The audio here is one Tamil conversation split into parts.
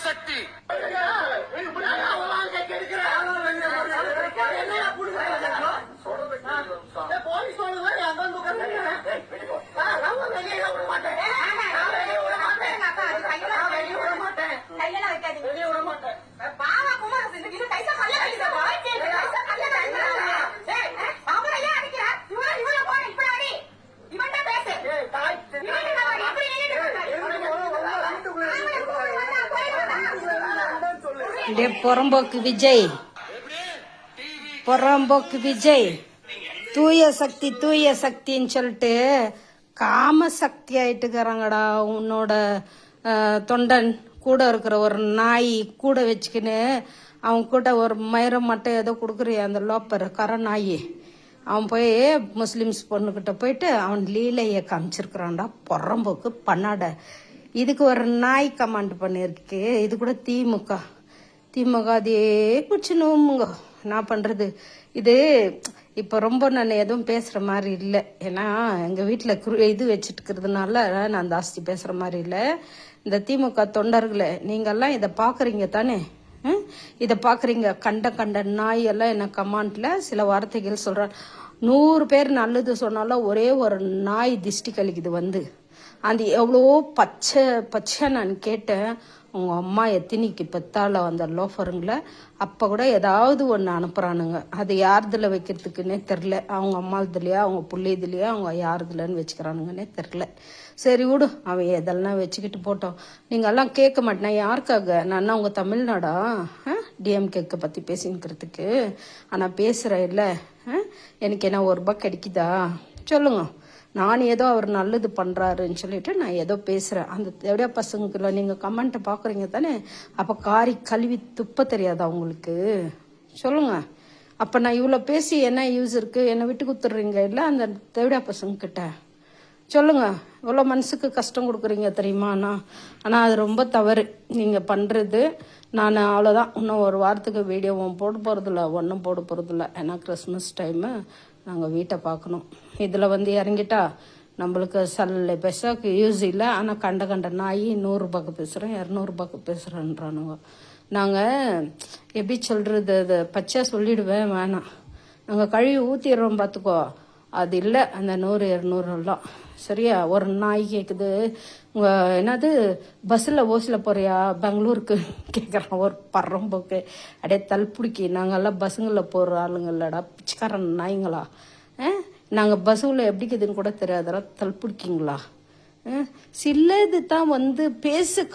சக்தி. பொறம்போக்கு விஜய், பொறம்போக்கு விஜய் தூய சக்தி தூய சக்தின்னு சொல்லிட்டு காம சக்தி ஆயிட்டுக்கிறாங்கடா. உன்னோட தொண்டன் கூட இருக்கிற ஒரு நாய் கூட வச்சுக்கின்னு அவன் கூட ஒரு மயிரம் மட்டும் ஏதோ கொடுக்குறிய அந்த லோப்பர் கர நாய், அவன் போய் முஸ்லிம்ஸ் பொண்ணுக்கிட்ட போயிட்டு அவன் லீலையை காமிச்சிருக்கிறான்டா. பொறம்போக்கு பண்ணாட. இதுக்கு ஒரு நாய் கமாண்ட் பண்ணிருக்கு. இது கூட திமுக அதே பிடிச்சினுங்க. நான் பண்ணுறது இது இப்போ ரொம்ப நான் எதுவும் பேசுகிற மாதிரி இல்லை. ஏன்னா எங்கள் வீட்டில் இது வச்சுட்டு இருக்கிறதுனால நான் ஜாஸ்தி பேசுகிற மாதிரி இல்லை. இந்த திமுக தொண்டர்களை நீங்கள்லாம் இதை பார்க்குறீங்க தானே? இதை பார்க்குறீங்க. கண்ட நாய் எல்லாம் என்ன கமாண்டில் சில வார்த்தைகள் சொல்கிறான். 100 பேர் நல்லது சொன்னாலும் ஒரே ஒரு நாய் திஷ்டி கழிக்குது வந்து. அந்த எவ்வளோ பச்சை நான் கேட்டேன். அவங்க அம்மா எத்தினிக்கு பெத்தால வந்த லோஃபருங்களை அப்போ கூட ஏதாவது ஒன்று அனுப்புகிறானுங்க. அது யாருதில் வைக்கிறதுக்குன்னே தெரில. அவங்க அம்மா இதுலையா அவங்க புள்ளி இதுலையா அவங்க யாருதுலன்னு வச்சுக்கிறானுங்கன்னே தெரில. சரி விடு, அவன் எதெல்லாம் வச்சுக்கிட்டு போட்டோம். நீங்கள்லாம் கேட்க மாட்டேன். யாருக்காக? நான் உங்கள் தமிழ்நாடா டிஎம்கேக்கு பற்றி பேசிக்கிறதுக்கு? ஆனால் பேசுகிறேன் இல்லை. எனக்கு என்ன ₹1 கிடைக்குதா சொல்லுங்க. நான் ஏதோ அவர் நல்லது பண்ணுறாருன்னு சொல்லிட்டு நான் ஏதோ பேசுகிறேன். அந்த எப்படியா பசங்களுக்குள்ள நீங்கள் கமெண்ட்டை பார்க்குறீங்க தானே? அப்போ காரி கழுவி துப்ப தெரியாதா உங்களுக்கு? சொல்லுங்கள். அப்போ நான் இவ்வளோ பேசி என்ன யூஸ் இருக்குது? என்னை விட்டு குத்துடுறீங்க இல்லை அந்த தேவடியா பசங்கக்கிட்ட? சொல்லுங்கள். இவ்வளோ மனசுக்கு கஷ்டம் கொடுக்குறீங்க தெரியுமா? ஆனால் அது ரொம்ப தவறு நீங்கள் பண்ணுறது. நான் அவ்வளோதான். இன்னும் ஒரு வாரத்துக்கு வீடியோவும் போட போகிறதில்ல, ஒன்றும் போட போகிறதில்ல. ஏன்னா கிறிஸ்மஸ் டைமு நாங்கள் வீட்டை பார்க்கணும். இதில் வந்து இறங்கிட்டா நம்மளுக்கு பைசாவுக்கு யூஸ் இல்லை. ஆனால் கண்ட நாய் ₹100 பேசுகிறேன், ₹200 பேசுகிறேன்றானுங்க. நாங்கள் எப்படி சொல்கிறது? அது பச்சையாக சொல்லிடுவேன், வேணாம். நாங்கள் கழுவி ஊற்றிடுறோம் பார்த்துக்கோ. அது இல்லை அந்த 100-200 எல்லாம். சரியா? ஒரு நாய் கேட்குது, உங்கள் என்னது பஸ்ஸில் ஓசில் போகிறியா பெங்களூருக்கு கேட்குறான் ஒரு பறம்போக்கு. அப்படியே தல்பிடிக்கி. நாங்கள்லாம் பஸ்ஸுங்களில் போகிற ஆளுங்க இல்லைடா, பிச்சைக்காரன் நாய்ங்களா. நாங்கள் பஸ்ஸுகளில் எப்படிக்குதுன்னு கூட தெரியாதா, தல்பிடிக்கிங்களா? சிலது தான் வந்து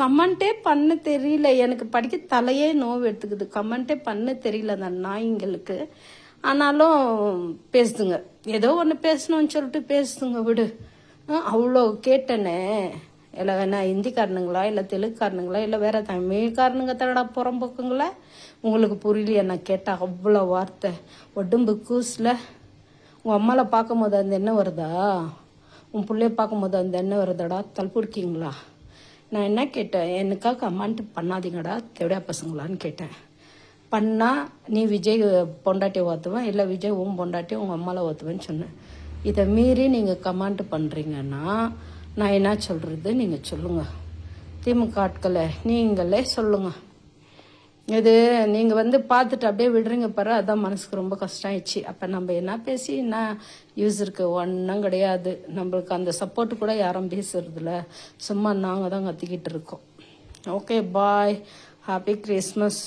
கமெண்ட்டே பண்ண தெரியல. எனக்கு படிக்க தலையே நோவு எடுத்துக்குது. கமெண்ட்டே பண்ண தெரியல அந்த நாய்ங்களுக்கு. ஆனாலும் பேசுதுங்க. ஏதோ ஒன்று பேசணும்னு சொல்லிட்டு பேசுதுங்க. விடு. அவ்வளோ கேட்டனே. இல்லை வேணா ஹிந்திக்காரனுங்களா இல்லை தெலுங்குக்காரனுங்களா இல்லை வேற தமிழ்காரனுங்க தடா புறம்போக்குங்களா? உங்களுக்கு புரியலையா நான் கேட்டால் அவ்வளோ வார்த்தை? உடம்பு கூசில் உன் அம்மாவை பார்க்கும் போது அந்த எண்ணெய் வருதா? உன் பிள்ளைய பார்க்கும் போது அந்த எண்ணெய் வருதாடா? தல்பிடிக்கிங்களா? நான் என்ன கேட்டேன்? எனக்காக கமெண்ட் பண்ணாதீங்கடா தேவடியா பசங்களான்னு கேட்டேன். பண்ணால் நீ விஜய் பொண்டாட்டியை ஓத்துவேன், இல்லை விஜய் உன் பொண்டாட்டியை உங்கள் அம்மாவில் ஓத்துவேன்னு சொன்னேன். இதை மீறி நீங்கள் கமெண்ட் பண்ணுறீங்கன்னா நான் என்ன சொல்கிறது? நீங்கள் சொல்லுங்கள். திமுக ஆட்களை நீங்களே சொல்லுங்கள். இது நீங்கள் வந்து பார்த்துட்டு அப்படியே விடுறீங்க பாரு, அதான் மனசுக்கு ரொம்ப கஷ்டம் ஆயிடுச்சு. அப்போ நம்ம என்ன பேசி என்ன யூஸ் இருக்குது? ஒன்றும் கிடையாது. நம்மளுக்கு அந்த சப்போர்ட்டு கூட யாரும் பேசுறதில்ல. சும்மா நாங்கள் தான் கத்திக்கிட்டு இருக்கோம். Okay, bye. Happy Christmas.